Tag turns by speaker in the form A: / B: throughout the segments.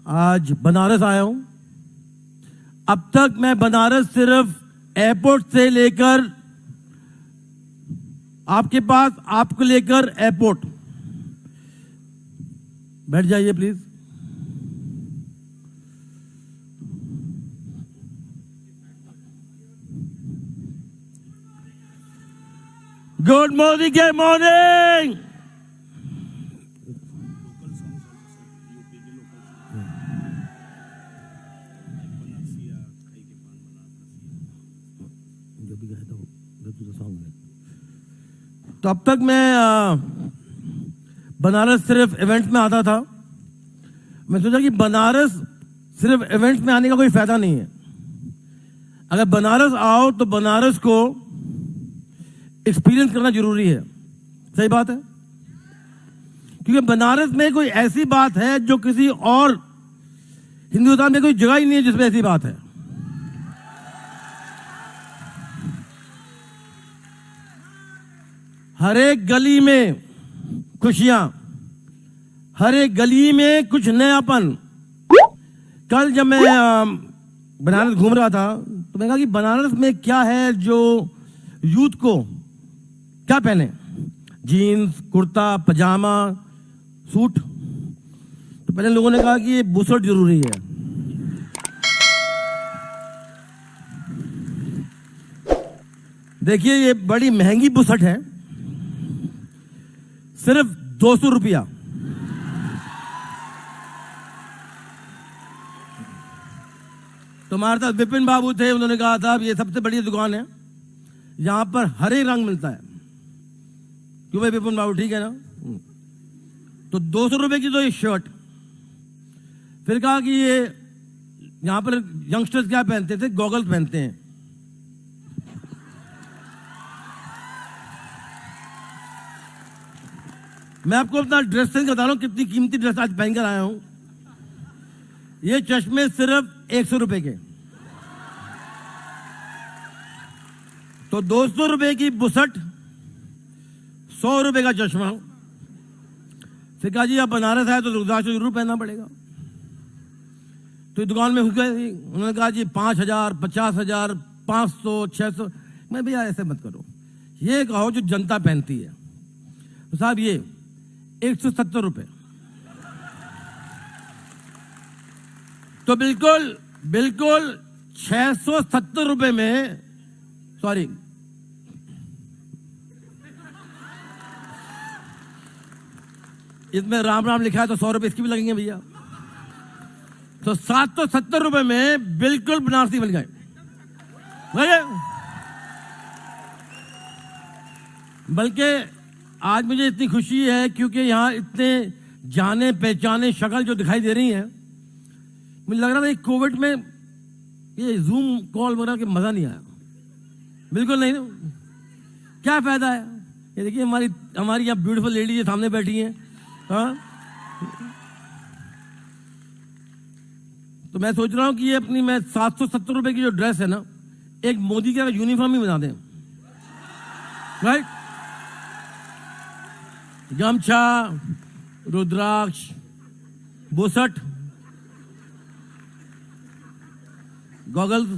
A: आज बनारस आया हूं। अब तक मैं बनारस सिर्फ एयरपोर्ट से लेकर आपके पास, आपको लेकर एयरपोर्ट। बैठ जाइए please. Good morning, good morning. तो अब तक मैं बनारस सिर्फ इवेंट्स में आता था। मैं सोचा कि बनारस सिर्फ इवेंट्स में आने का कोई फायदा नहीं है। अगर बनारस आओ तो बनारस को एक्सपीरियंस करना जरूरी है। सही बात है, क्योंकि बनारस में कोई ऐसी बात है जो किसी और हिंदुस्तान में कोई जगह ही नहीं है जिसमें ऐसी बात है। हर एक गली में खुशियां, हर एक गली में कुछ नयापन। कल जब मैं बनारस घूम रहा था तो मैंने कहा कि बनारस में क्या है जो यूथ को क्या पहने, जीन्स, कुर्ता, पजामा, सूट। तो पहले लोगों ने कहा कि ये बुसट जरूरी है। देखिए ये बड़ी महंगी बुसट है, सिर्फ 200 रुपया। तुम्हारे साथ विपिन बाबू थे, उन्होंने कहा था ये सबसे बड़ी दुकान है, यहां पर हर एक रंग मिलता है। क्यों भाई विपिन बाबू, ठीक है ना? तो 200 रुपए की तो ये शर्ट। फिर कहा कि ये यहां पर यंगस्टर्स क्या पहनते थे, गॉगल्स पहनते हैं। मैं आपको अपना ड्रेस सेंस बता रहा हूं, कितनी कीमती ड्रेस आज पहनकर आया हूं। ये चश्मे सिर्फ 100 रुपए के। तो 200 रुपए की बुसट, 100 रुपए का चश्मा। फिर कहा जी आप बनारस आए तो रुद्राक्ष जरूर पहनना पड़ेगा। तो इस दुकान में घुस गए, उन्होंने कहा जी 5,000, 50,000, 500, 600। मैं भैया ऐसे मत करो, ये कहो जो जनता पहनती है। तो साहब ये 170 रुपए। तो बिल्कुल बिल्कुल 670 रुपए में, सॉरी, इसमें राम राम लिखा है तो 100 रुपए इसकी भी लगेंगे भैया। तो 770 रुपए में बिल्कुल बनारसी बन गए। बल्कि आज मुझे इतनी खुशी है क्योंकि यहां इतने जाने पहचाने शक्ल जो दिखाई दे रही हैं। मुझे लग रहा था कोविड में ये जूम कॉल वगैरह के मजा नहीं आया, बिल्कुल नहीं। क्या फायदा है? ये देखिए हमारी यहाँ ब्यूटीफुल लेडी ये सामने बैठी है। हाँ, तो मैं सोच रहा हूं कि ये अपनी मैं 770 रुपए की जो ड्रेस है ना, एक मोदी का यूनिफॉर्म ही बना दें। राइट, गमछा, रुद्राक्ष, बुसट, गॉगल्स।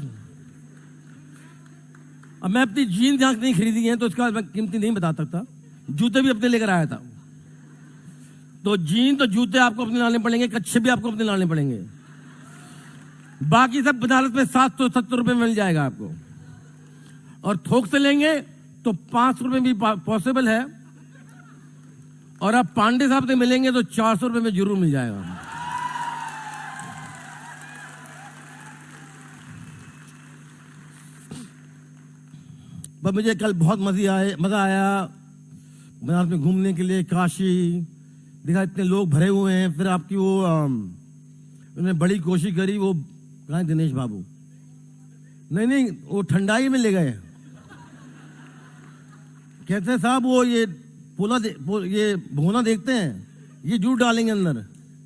A: अब मैं अपनी जीन्स यहाँ नहीं खरीदी है तो इसका मैं कीमती नहीं बता सकता। जूते भी अपने लेकर आया था। तो जीन तो जूते आपको अपने लाने पड़ेंगे, कच्छे भी आपको अपने लाने पड़ेंगे। बाकी सब बनारस में 770 रुपए मिल जाएगा आपको। और थोक से लेंगे तो 500 रुपए भी पॉसिबल है। और आप पांडे साहब से मिलेंगे तो 400 रुपए में जरूर मिल जाएगा। पर मुझे कल बहुत मजा आया बनारस में घूमने के लिए। काशी देखा, इतने लोग भरे हुए हैं। फिर आपकी वो उन्होंने बड़ी कोशिश करी, वो कहाँ है दिनेश बाबू? नहीं, वो ठंडाई में ले गए। कहते हैं साहब वो ये ये भगोना देखते हैं, ये जूट डालेंगे अंदर।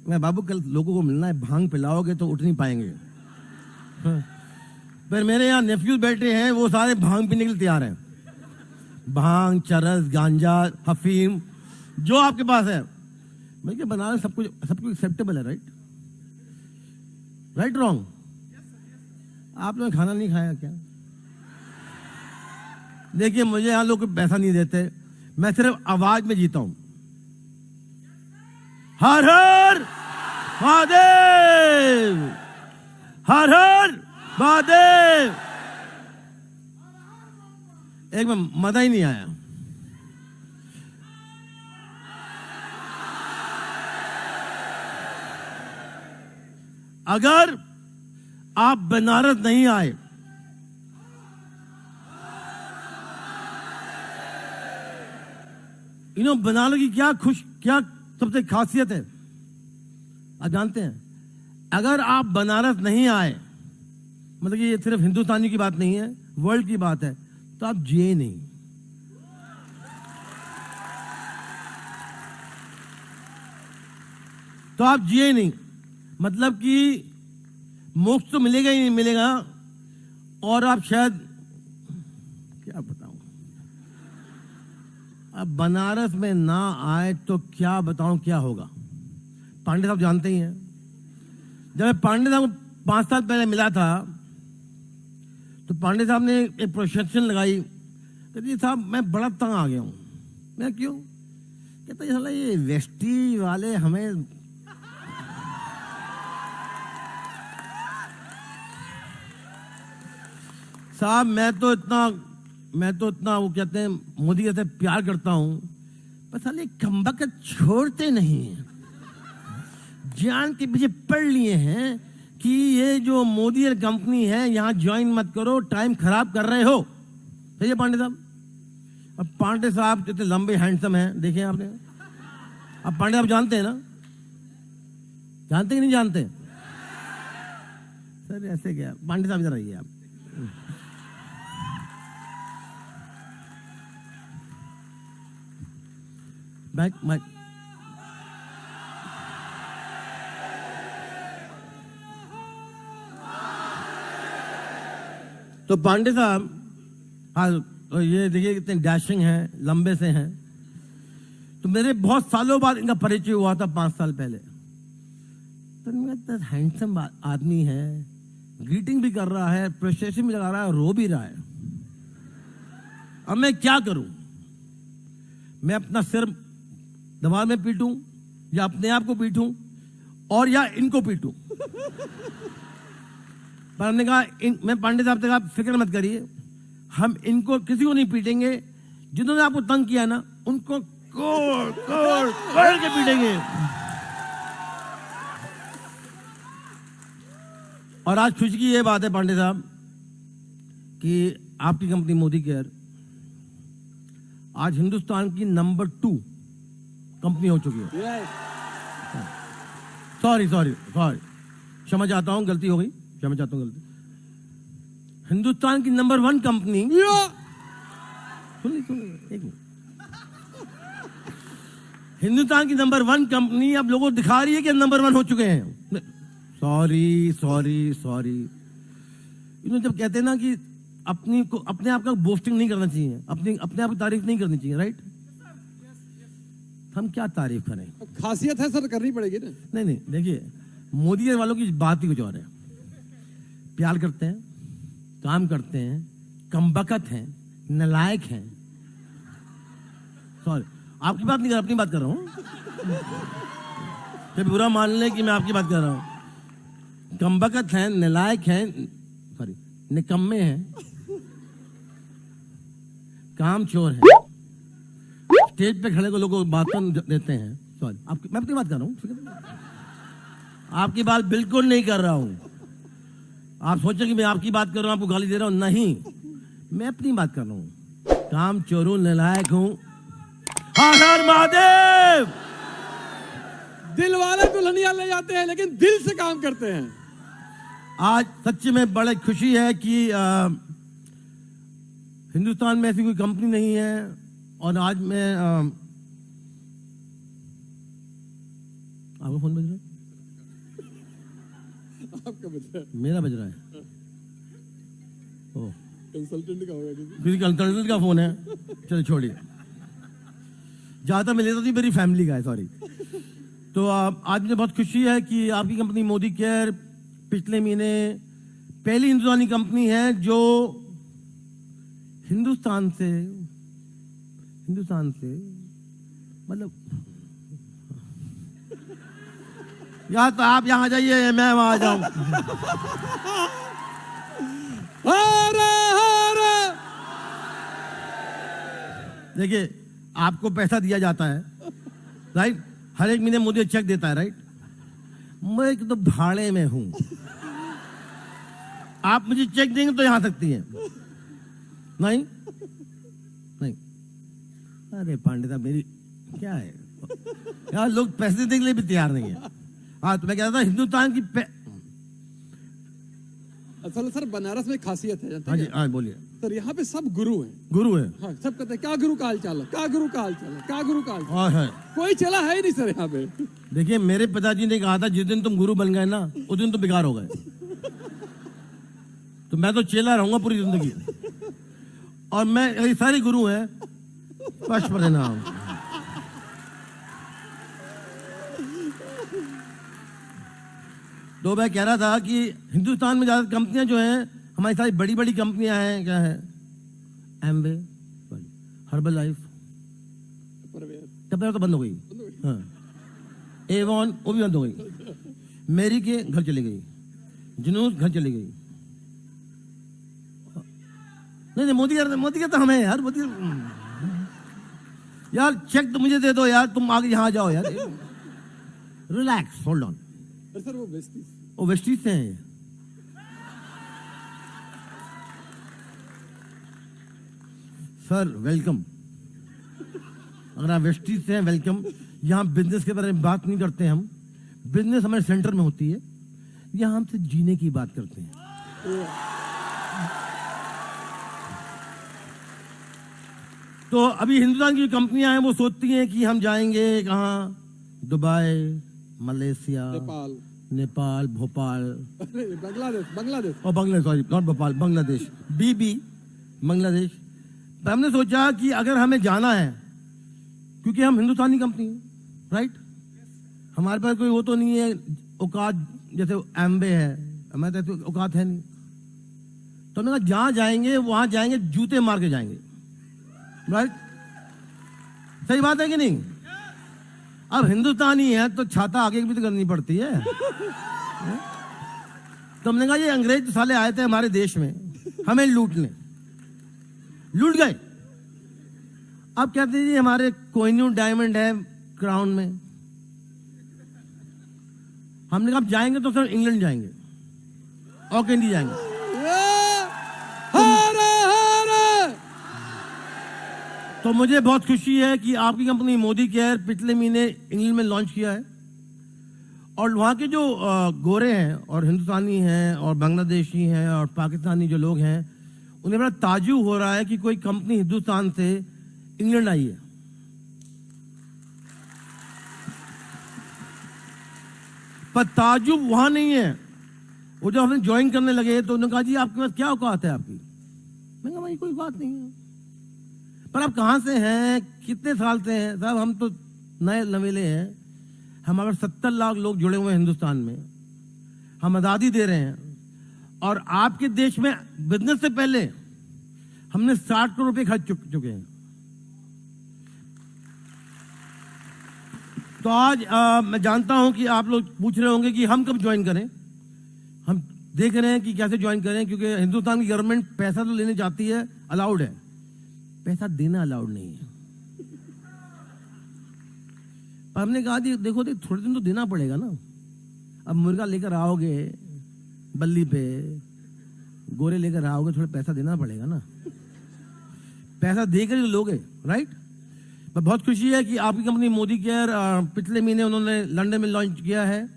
A: मैं बाबू कल लोगों को मिलना है, भांग पिलाओगे तो उठ नहीं पाएंगे। पर मेरे यहाँ नेफ्यूज बैठे हैं, वो सारे भांग पीने के लिए तैयार हैं। भांग, चरस, गांजा, हफीम, जो आपके पास है। मैं क्या बनारस सब कुछ एक्सेप्टेबल है, राइट? Right wrong? आप लोगों ने खाना नहीं खाया क्या? देखिए, मुझे यहां लोग पैसा नहीं देते, मैं सिर्फ आवाज में जीता हूं। हर हर महादेव, हर हर महादेव। एक में मजा ही नहीं आया। अगर आप बनारस नहीं आए, बनारस की क्या सबसे खासियत है आप जानते हैं? अगर आप बनारस नहीं आए, मतलब कि ये सिर्फ हिंदुस्तानी की बात नहीं है, वर्ल्ड की बात है, तो आप जिए नहीं। तो आप जिए नहीं, मतलब कि मोक्ष तो मिलेगा ही नहीं मिलेगा, और आप शायद क्या बताऊं, अब बनारस में ना आए तो क्या बताऊं क्या होगा। पांडे साहब जानते ही हैं, जब मैं पांडे साहब को 5 साल पहले मिला था तो पांडे साहब ने एक प्रोजेक्शन लगाई, कहते साहब मैं बड़ा तंग आ गया हूं। मैं क्यों? कहता ये वेस्टी वाले हमें साहब मैं तो इतना वो कहते हैं मोदी जैसे प्यार करता हूं, पर साले कमबख्त छोड़ते नहीं हैं। जान के पीछे पढ़ लिए हैं कि ये जो मोदी और कंपनी है यहां ज्वाइन मत करो, टाइम खराब कर रहे हो। सही है पांडे साहब? अब पांडे साहब कितने लंबे हैंडसम हैं, देखें आपने। अब पांडे साहब जानते हैं ना? जानते कि नहीं जानते? सर ऐसे क्या, पांडे साहब इधर आइए आप। माइक तो पांडे साहब, हाँ तो ये देखिए कितने डैशिंग हैं, लंबे से हैं। तो मेरे बहुत सालों बाद इनका परिचय हुआ था 5 साल पहले। तो हैंडसम आदमी है, ग्रीटिंग भी कर रहा है, प्रेस्टेशन भी लगा रहा है, रो भी रहा है। अब मैं क्या करूं? मैं अपना सिर दीवार में पीटूं, या अपने आप को पीटूं, और या इनको पीटूं? पर हमने कहा मैं पांडे साहब से कहा फिक्र मत करिए, हम इनको किसी को नहीं पीटेंगे, जिन्होंने आपको तंग किया ना उनको कोड़ कोड़ कोड़ के पीटेंगे। और आज खुशी की ये बात है पांडे साहब कि आपकी कंपनी मोदी केयर आज हिंदुस्तान की नंबर 2 कंपनी हो चुकी है। सॉरी क्षमा चाहता हूं, गलती हो गई, क्षमा चाहता हूं, गलती। हिंदुस्तान की नंबर 1 कंपनी, सुन एक मिनट, हिंदुस्तान की नंबर 1 कंपनी अब लोगों को दिखा रही है कि नंबर 1 हो चुके हैं। सॉरी जब कहते हैं ना कि अपने आप का बोस्टिंग नहीं करना चाहिए, अपने आप की तारीफ नहीं करनी चाहिए, राइट? हम क्या तारीफ करें?
B: खासियत है सर, करनी पड़ेगी ना।
A: नहीं देखिए, मोदी वालों की बात ही कुछ और है। प्यार करते हैं, काम करते हैं, कमबख्त हैं, नालायक हैं। सॉरी, आपकी बात नहीं कर, अपनी बात कर रहा हूं। फिर बुरा मान लें कि मैं आपकी बात कर रहा हूं। कमबख्त हैं, नालायक हैं, सॉरी निकम्मे हैं, काम चोर हैं, स्टेज पे खड़े को लोगों को भाषण देते हैं। सॉरी, मैं अपनी बात कर रहा हूं, आपकी बात बिल्कुल नहीं कर रहा हूं। आप सोचें कि मैं आपकी बात कर रहा हूं, आपको गाली दे रहा हूं, नहीं, मैं अपनी बात कर रहा हूं। काम चोरों नालायक हूं। हर हर महादेव।
B: दिल वाले दुल्हनिया ले जाते हैं लेकिन दिल से काम करते हैं।
A: आज सच्ची में बड़ी खुशी है कि हिंदुस्तान में ऐसी कोई कंपनी नहीं है। और आज मैं आपका फोन बज रहा है?
B: आपका बज रहा है?
A: मेरा बज रहा है। ओ,
B: कंसल्टेंट का होगा
A: किसी कंसल्टेंट का फोन है। चलो छोड़िए, ज्यादा मैं लेता थी, मेरी फैमिली का है, सॉरी। तो आज मुझे बहुत खुशी है कि आपकी कंपनी मोदी केयर पिछले महीने पहली हिंदुस्तानी कंपनी है जो हिंदुस्तान से मतलब या तो आप यहां आ जाइए, मैं वहां आ जाऊं। देखिए, आपको पैसा दिया जाता है, राइट? हर एक महीने मुझे चेक देता है, राइट? मैं एक तो भाड़े में हूं। आप मुझे चेक देंगे तो यहां सकती हैं, नहीं? अरे पांडे साहब, मेरी क्या है यार, लोग पैसे देने के लिए भी तैयार नहीं है। हाँ, तो मैं कह रहा था हिंदुस्तान की
B: असल सर बनारस में खासियत है, जानते
A: हाँ जी,
B: हैं?
A: हाँ बोलिए।
B: सर यहाँ पे सब गुरु हैं।
A: गुरु है।
B: हाँ, सब कहते हैं क्या गुरु का हाल चाल है, क्या गुरु का हाल चाल है, क्या गुरु का हाल चाल है।
A: और है,
B: कोई चला है ही नहीं सर यहाँ पे।
A: देखिए, मेरे पिताजी ने कहा था जिस दिन तुम गुरु बन गए ना, उस दिन तुम बेकार हो गए। तो मैं तो चेला रहूंगा पूरी जिंदगी, और मैं ये सारे गुरु हैं, स्पष्ट परिणाम। तो मैं कह रहा था कि हिंदुस्तान में ज्यादा कंपनियां जो हैं, हमारी सारी बड़ी बड़ी कंपनियां हैं, क्या है, एम्बे, हर्बल लाइफ, तब तो बंद हो गई, हाँ, एवॉन वो भी बंद हो गई, मेरी के घर चली गई, जुनूस घर चली गई। नहीं, मोदी का तो हमें यार, मोदी यार, चेक तो मुझे दे दो यार, तुम आगे यहां जाओ यार, रिलैक्स, होल्ड ऑन।
B: सर
A: वो वेस्टीज से हैं। सर वेलकम, अगर आप वेस्टीज से हैं, वेलकम। यहाँ बिजनेस के बारे में बात नहीं करते हम, बिजनेस हमारे सेंटर में होती है, यहाँ हम सिर्फ जीने की बात करते हैं। तो अभी हिंदुस्तान की कंपनियां हैं, वो सोचती हैं कि हम जाएंगे कहाँ, दुबई, मलेशिया, नेपाल, भोपाल,
B: बांग्लादेश
A: और बांग्लादेश, सॉरी नॉट भोपाल, बांग्लादेश, बीबी बांग्लादेश। तो हमने सोचा कि अगर हमें जाना है, क्योंकि हम हिंदुस्तानी कंपनी है, राइट? हमारे पास कोई वो तो नहीं है औकात जैसे एम्बे है, हमारे पास औकात है नहीं। तो हमने कहा जहां जाएंगे वहां जाएंगे जूते मार के जाएंगे, राइट? सही बात है कि नहीं? अब हिंदुस्तानी है तो छाता आगे भी तो करनी पड़ती है। तो हमने कहा ये अंग्रेज साले आए थे हमारे देश में हमें लूटने, लूट गए। अब कहते हैं जी हमारे कोहिनूर डायमंड है क्राउन में। हमने कहा जाएंगे तो सर इंग्लैंड जाएंगे और कहीं नहीं जाएंगे। तो मुझे बहुत खुशी है कि आपकी कंपनी मोदी केयर पिछले महीने इंग्लैंड में लॉन्च किया है, और वहाँ के जो गोरे हैं और हिंदुस्तानी हैं और बांग्लादेशी हैं और पाकिस्तानी जो लोग हैं, उन्हें बड़ा ताज्जुब हो रहा है कि कोई कंपनी हिंदुस्तान से इंग्लैंड आई है। पर ताज्जुब वहां नहीं है, वो जब हमें ज्वाइन करने लगे तो उन्होंने कहा जी आपके पास क्या औकात है आपकी? मैंने कहा भाई कोई बात नहीं है, पर आप कहां से हैं, कितने साल से हैं? साहब हम तो नए नवेले हैं, हमारे 70 लाख लोग जुड़े हुए हैं हिंदुस्तान में, हम आजादी दे रहे हैं, और आपके देश में बिजनेस से पहले हमने 60 करोड़ रुपए खर्च चुके हैं। तो आज मैं जानता हूं कि आप लोग पूछ रहे होंगे कि हम कब ज्वाइन करें। हम देख रहे हैं कि कैसे ज्वाइन करें, क्योंकि हिंदुस्तान की गवर्नमेंट पैसा तो लेने जाती है, अलाउड है, पैसा देना अलाउड नहीं है। पर हमने कहा जी देखो थोड़े दिन तो देना पड़ेगा ना। अब मुर्गा लेकर आओगे बल्ली पे, गोरे लेकर आओगे, थोड़ा पैसा देना पड़ेगा ना, पैसा देकर ही लोगे, राइट? पर बहुत खुशी है कि आपकी कंपनी मोदी केयर पिछले महीने उन्होंने लंदन में लॉन्च किया है,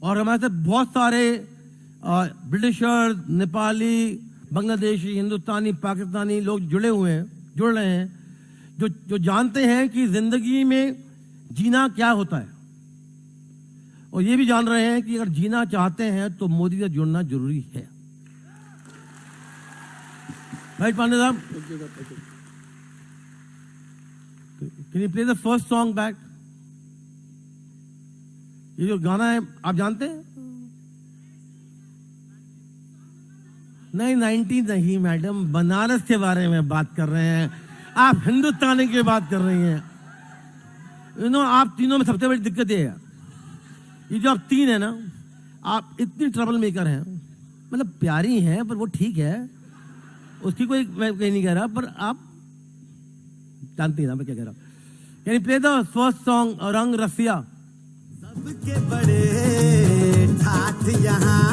A: और हमारे साथ बहुत सारे ब्रिटिशर्स, नेपाली, बांग्लादेशी, हिंदुस्तानी, पाकिस्तानी लोग जुड़ रहे हैं, जो जानते हैं कि जिंदगी में जीना क्या होता है, और ये भी जान रहे हैं कि अगर जीना चाहते हैं तो मोदी से जुड़ना जरूरी है। राइट पांडे साहब? Can you play the first song back? ये जो गाना है आप जानते हैं? नहीं 90 नहीं मैडम, बनारस के बारे में बात कर रहे हैं आप, हिंदुस्तानी की बात कर रही हैं। आप तीनों में सबसे बड़ी दिक्कत ये है, ये जो आप तीन है ना, आप इतनी ट्रबल मेकर हैं, मतलब प्यारी हैं पर वो ठीक है, उसकी कोई मैं कहीं नहीं कह रहा, पर आप जानती हैं ना मैं क्या कह रहा हूँ। Can you play the first song रंग रसिया?
C: सबके बड़े ठाठ यहाँ,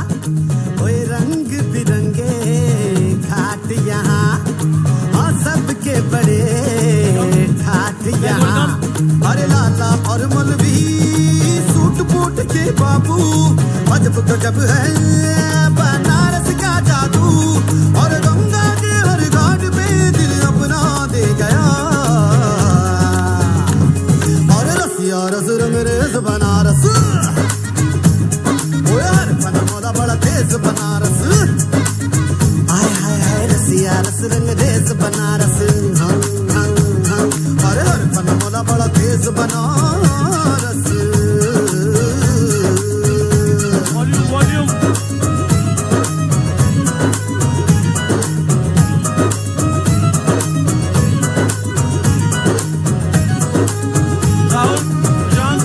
C: ओए रंग बिरंगे घाट यहाँ, और सबके बड़े ठाठ यहाँ। अरे लाला और मौलवी सूट बूट के बाबू, अजब गजब है बनारस का जादू, और गंगा के हर घाट पे दिल अपना दे गया, और रसिया रस रंग रेस बनारस, ओए हर फन मोला बड़ा तेज बनारस, आय हाय हाय रसिया रस रंग रेस बनारस, अरे हर फन मोला बड़ा तेज बनारस।
A: वॉल्यूम राहुल जान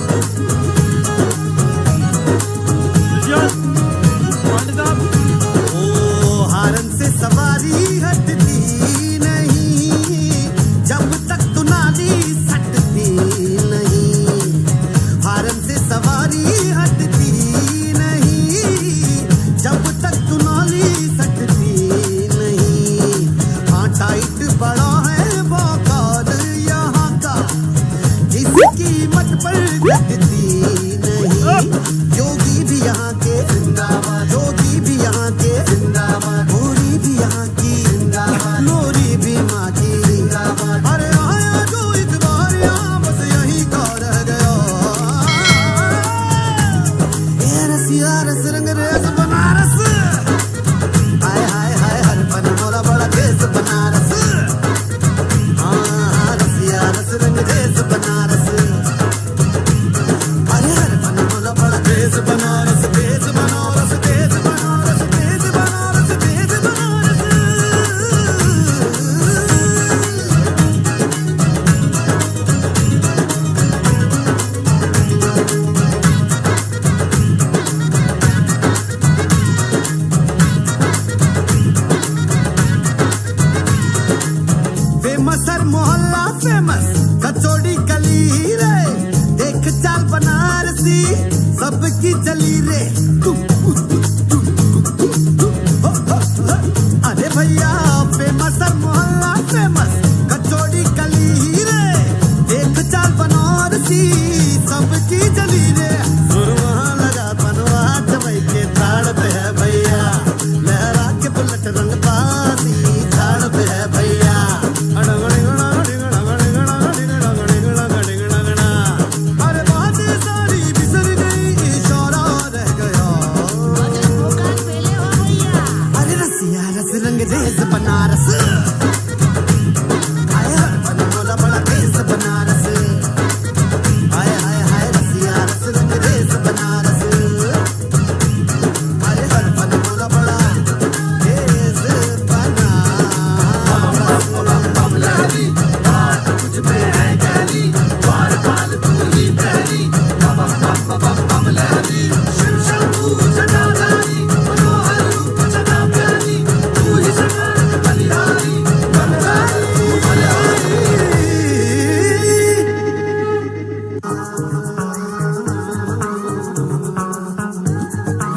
C: ओ हारन से सवारी हटती नहीं, जब तक तू नाली सटती नहीं, हारन से सवारी हटती नहीं, जब तक तू नाली सटती नहीं, हाँ टाइट बड़ा है वकार यहाँ का, जिसकी कीमत पर लगती नहीं, योगी भी यहाँ के जिंदाबाद, योगी भी यहाँ के जिंदाबाद, भूरी भी यहाँ की जिंदाबाद, लोरी भी माँ की जिंदाबाद, अरे आया जो एक बार यहाँ बस यहीं का रह गया, ये रसिया रस रंग रेस बनारस, हाय हाय हाय हर फन मोला बड़ा देश बनारस, हाँ रसिया रस रंग रेस बनारस, अरे हर फन मोला बड़ा देश बनारस, देश बनारस, देश बनारस, देश बनारस, देश बनारस। फेमस हर मोहल्ला फेमस, कचौड़ी गली रे, देख चाल बनारसी सबकी चली रे, अरे भैया फेमस हर मोहल्ला फेमस, कचौड़ी गली रे, देख चाल बनारसी सबकी चली रे, सुरवा लगा बनवा चमई के ताड़ पे है भैया, लहरा के बुलेट रंग बाजी झाड़ पे है भैया, अरे बातें सारी बिसर गई, इशारा रह गया, अरे रसिया रस रंग रेस बनारस, आय हर फन मोला बड़ा तेज बनारस, आय हाय हाय रसिया रस रंग रेस बनारस, अरे हर फन मोला बड़ा तेज बनारस।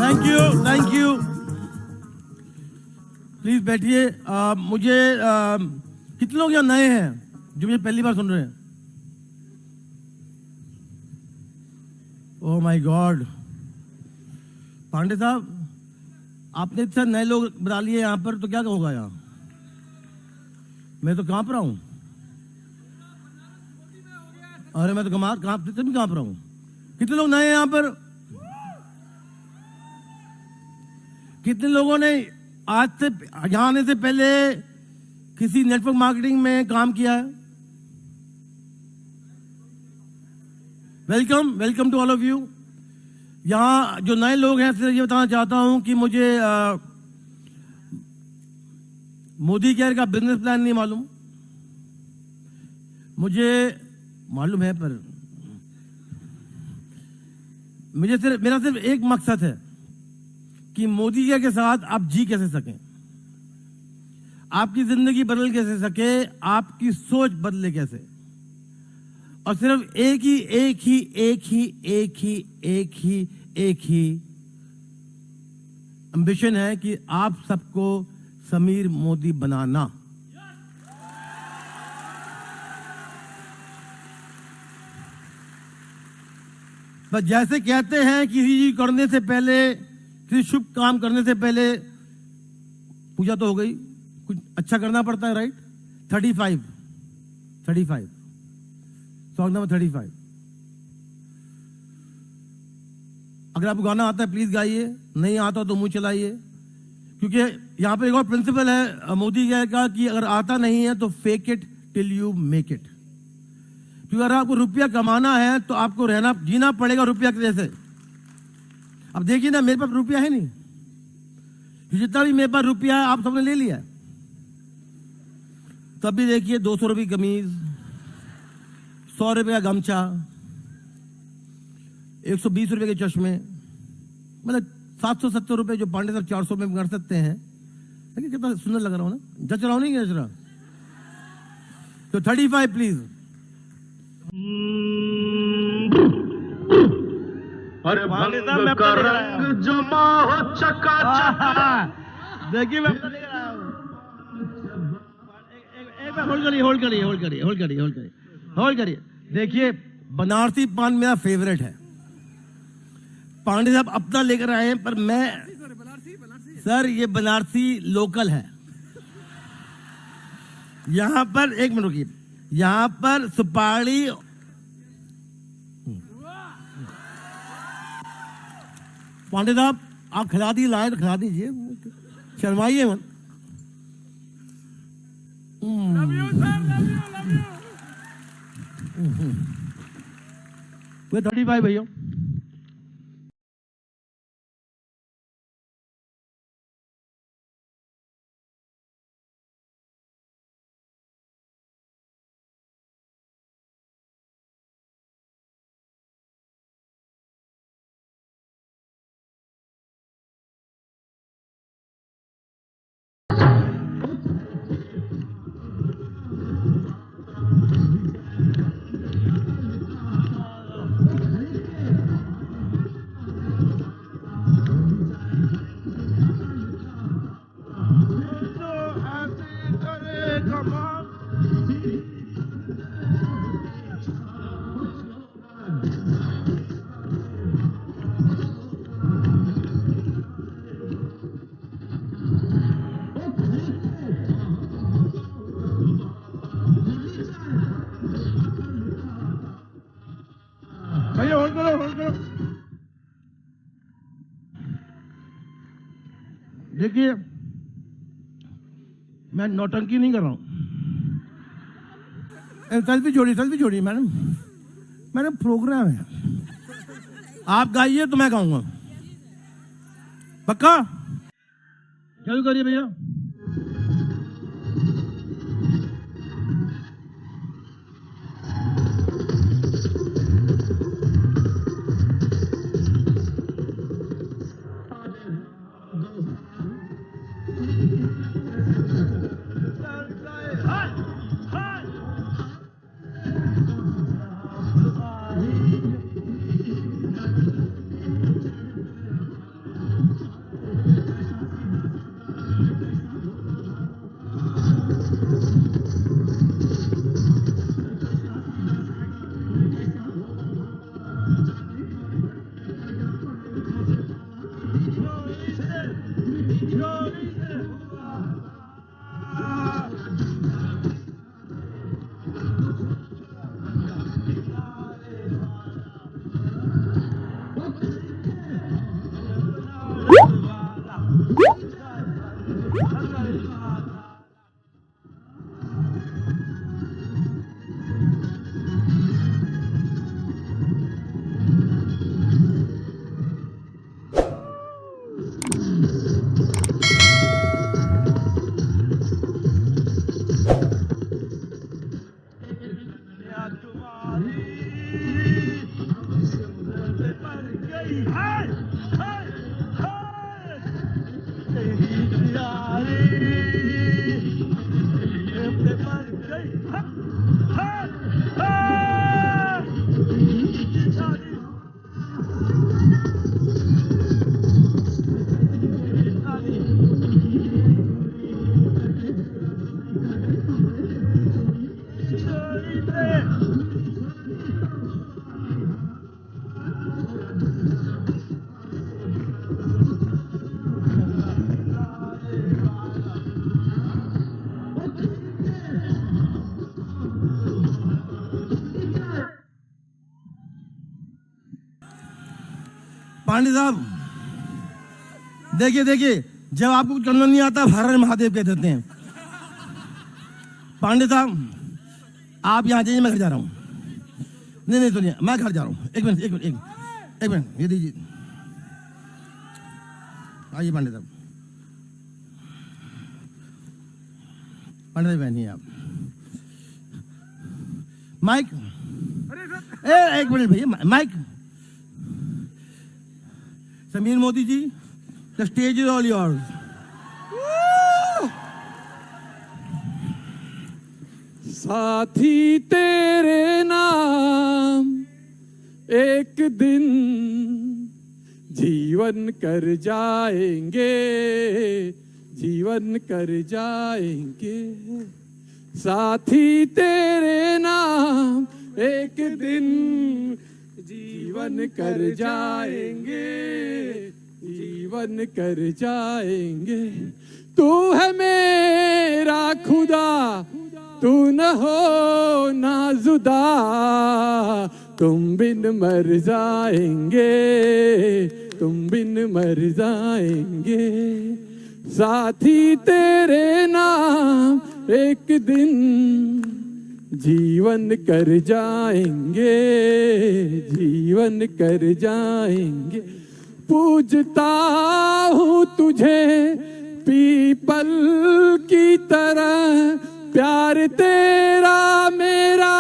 A: थैंक यू प्लीज बैठिए। मुझे कितने लोग यहाँ नए हैं जो मुझे पहली बार सुन रहे हैं? ओह माय गॉड, पांडे साहब आपने इतने नए लोग बता लिए यहाँ पर, तो क्या होगा यहाँ? मैं तो कांप रहा हूँ, अरे मैं तो कांप रहा हूँ। कितने लोग नए हैं यहाँ पर? कितने लोगों ने आज से यहाँ आने से पहले किसी नेटवर्क मार्केटिंग में काम किया है? Welcome to all of you. यहाँ जो नए लोग हैं, सिर्फ ये बताना चाहता हूँ कि मुझे मोदी केयर का बिजनेस प्लान नहीं मालूम, मुझे मालूम है, पर मेरा सिर्फ एक मकसद है कि मोदी केयर के साथ आप जी कैसे सकें, आपकी जिंदगी बदल कैसे सके, आपकी सोच बदले कैसे। और सिर्फ एक ही एम्बिशन है कि आप सबको समीर मोदी बनाना। बस जैसे कहते हैं किसी चीज करने से पहले, किसी शुभ काम करने से पहले पूजा तो हो गई, कुछ अच्छा करना पड़ता है, राइट। 35 song number 35। अगर आपको गाना आता है प्लीज गाइए, नहीं आता तो मुंह चलाइए, क्योंकि यहां पर एक और प्रिंसिपल है मोदी का कि अगर आता नहीं है तो fake it till you make it. क्योंकि अगर आपको रुपया कमाना है तो आपको रहना जीना पड़ेगा रुपया कैसे। अब देखिए ना, मेरे पास रुपया है नहीं, जितना भी मेरे पास रुपया है आप सबने ले लिया है। तब भी देखिए 200 रुपये कमीज, 100 रुपये का गमछा, 120 रुपये के चश्मे, मतलब 770 रुपये जो पांडे साहब 400 में कर सकते हैं। देखिए कितना सुंदर लग रहा हूं ना, जच रहा हूं नहीं जच रहा। तो 35 प्लीज।
D: अरे भंग का रंग जमा हो चकाचक।
A: देखिए मैं होल्ड करिए। देखिए बनारसी पान मेरा फेवरेट है, पांडे साहब अपना लेकर आए हैं, पर मैं सर ये बनारसी लोकल है। यहां पर एक मिनट रुकिए, यहां पर सुपारी पांडे साहब आप खिला दी, लाए तो खिला दीजिए, शर्माइए मत। वो 35 भैया। देखिए मैं नौटंकी नहीं कर रहा हूं। सेल्फी जोड़ी मैडम, प्रोग्राम है, आप गाइए तो मैं गाऊंगा, पक्का। चालू करिए भैया।
D: तुम्हारी सिमरन पर गई है, तेरी प्यारी पे पर गई है।
A: पांडे साहब देखिए देखिए, जब आपको कुछ करना नहीं आता हर हर महादेव कह देते हैं। पांडे साहब आप यहाँ जाइए, मैं घर जा रहा हूँ। नहीं सुनिए, मैं घर जा रहा हूँ। एक मिनट ये दीजिए। आइए पांडे साहब, पांडे साहब बहनी आप माइक। एक मिनट भैया, mic. Sameer Modi ji, the stage is all yours.
B: साथी तेरे नाम एक दिन जीवन कर जाएंगे, जीवन कर जाएंगे। साथी तेरे नाम एक दिन जीवन कर जाएंगे, जीवन कर जाएंगे। तू है मेरा खुदा, तू न हो ना जुदा, तुम बिन मर जाएंगे, तुम बिन मर जाएंगे। साथी तेरे नाम एक दिन जीवन कर जाएंगे, जीवन कर जाएंगे। पूजता हूँ तुझे पीपल की तरह, प्यार तेरा मेरा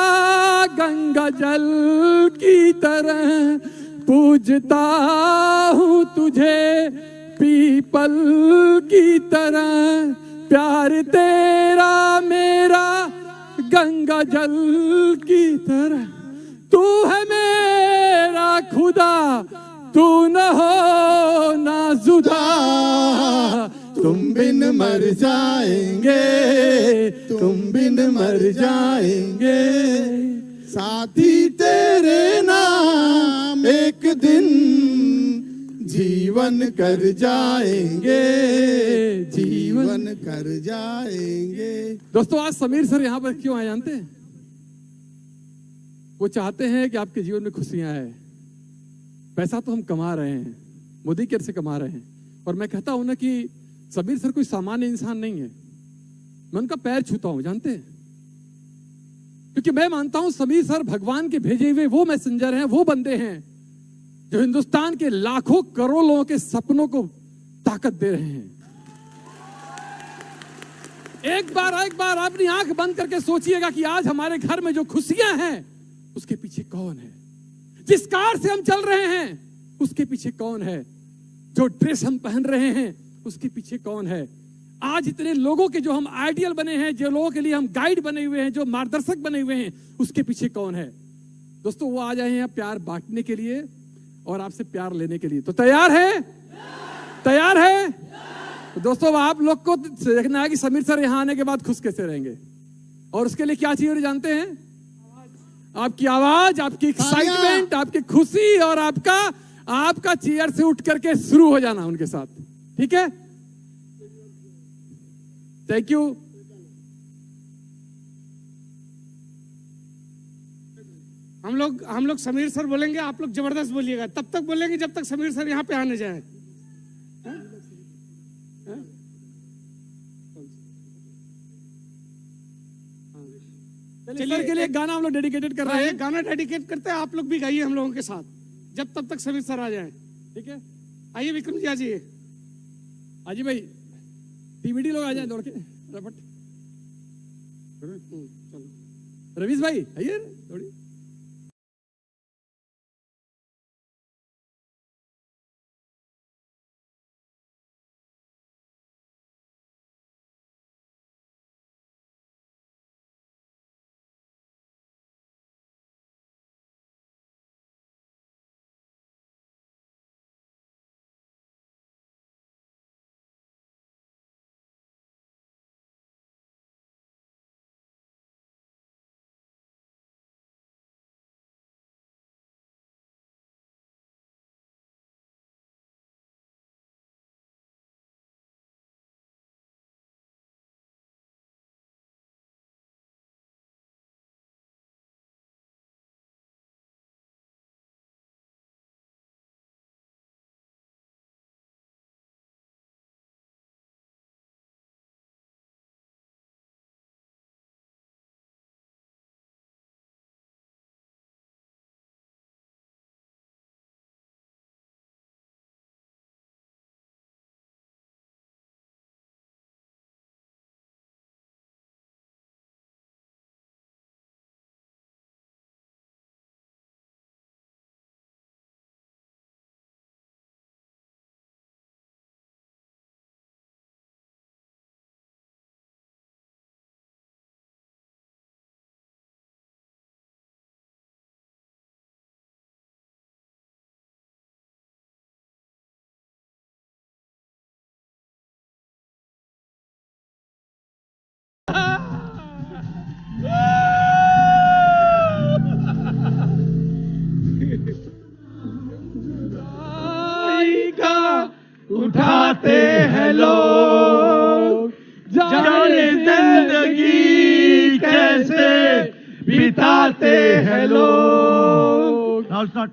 B: गंगा जल की तरह। पूजता हूँ तुझे पीपल की तरह, प्यार तेरा मेरा गंगा जल की तरह। तू है मेरा खुदा, तू न हो ना जुदा, तुम बिन मर जाएंगे, तुम बिन मर जाएंगे। साथी तेरे नाम एक दिन जीवन कर जाएंगे, जीवन कर जाएंगे। दोस्तों आज समीर सर यहाँ पर क्यों आए जानते हैं? वो चाहते हैं कि आपके जीवन में खुशियां आए। पैसा तो हम कमा रहे हैं, मोदी केयर से कमा रहे हैं, और मैं कहता हूं ना कि समीर सर कोई सामान्य इंसान नहीं है। मैं उनका पैर छूता हूं जानते हैं, क्योंकि मैं मानता हूं समीर सर भगवान के भेजे हुए वो मैसेंजर हैं, वो बंदे हैं जो हिंदुस्तान के लाखों करोड़ों लोगों के सपनों को ताकत दे रहे हैं। एक बार अपनी आंख बंद करके सोचिएगा कि आज हमारे घर में जो खुशियां हैं उसके पीछे कौन है? जिस कार से हम चल रहे हैं उसके पीछे कौन है? जो ड्रेस हम पहन रहे हैं उसके पीछे कौन है? आज इतने लोगों के जो हम आइडियल बने हैं, जो लोगों के लिए हम गाइड बने हुए हैं, जो मार्गदर्शक बने हुए हैं, उसके पीछे कौन है? दोस्तों वो आ जाए हैं प्यार बांटने के लिए और आपसे प्यार लेने के लिए। तो तैयार है? तैयार है? तो दोस्तों आप लोग को देखना है कि समीर सर यहाँ आने के बाद खुश कैसे रहेंगे, और उसके लिए क्या चाहिए जानते हैं? आपकी आवाज, आपकी एक्साइटमेंट, आपकी खुशी, और आपका चेयर से उठ करके शुरू हो जाना उनके साथ। ठीक है? Thank you.
E: हम लोग समीर सर बोलेंगे, आप लोग जबरदस्त बोलिएगा। तब तक बोलेंगे जब तक समीर सर यहाँ पे आने जाए।
B: चलिए के लिए गाना हम लोग डेडिकेटेड कर रहे हैं।
E: गाना डेडिकेट करते हैं, आप लोग भी गाइए हम लोगों के साथ, जब तब तक समीर सर आ जाए।
B: ठीक है?
E: आइए विक्रम जी, आ जाइए।
B: आजी भाई, डीवीडी लोग आ जाए दौड़ के रपट।
E: चलो
B: रवीश भाई आइए थोड़ी।
D: उठाते हैं लोग, जाने जिंदगी कैसे बिताते हैं लोग। Now start.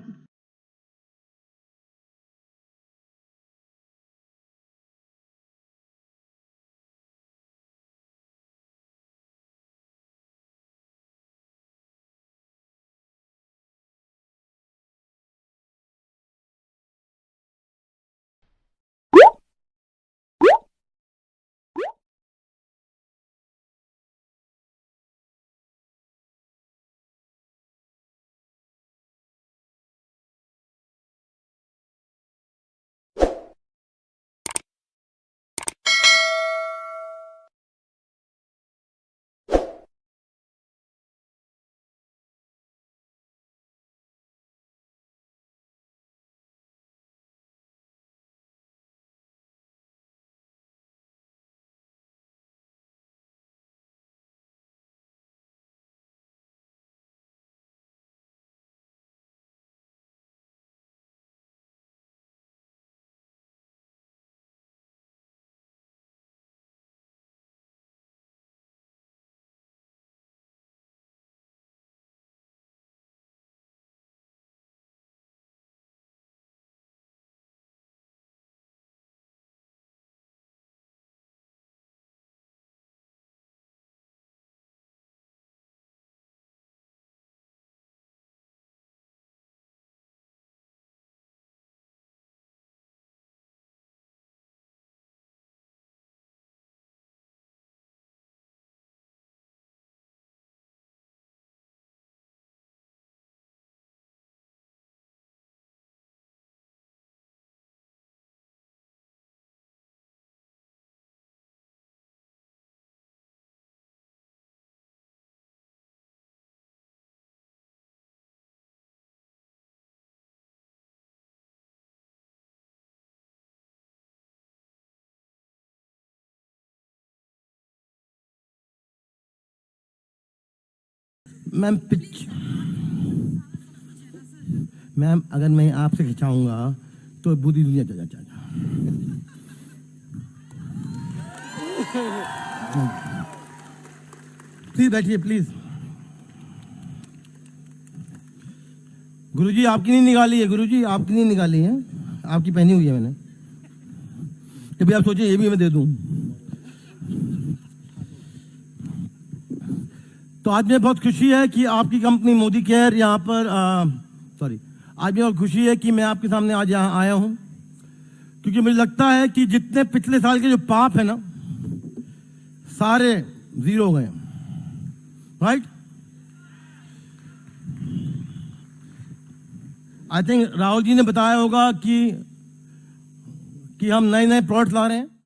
A: मैम मैम अगर मैं आपसे खिंचाऊंगा तो पूरी दुनिया चला जाएगा। प्लीज बैठिए प्लीज। गुरुजी आपकी नहीं निकाली है, गुरुजी आपकी नहीं निकाली है, आपकी पहनी हुई है मैंने। कभी आप सोचिए ये भी मैं दे दूं। तो आज में बहुत खुशी है कि आपकी कंपनी मोदी केयर यहाँ पर आज में बहुत खुशी है कि मैं आपके सामने आज यहाँ आया हूँ, क्योंकि मुझे लगता है कि जितने पिछले साल के जो पाप है ना सारे जीरो हो गए। Right, I think Rahul ji ने बताया होगा कि हम नए नए प्लॉट ला रहे हैं।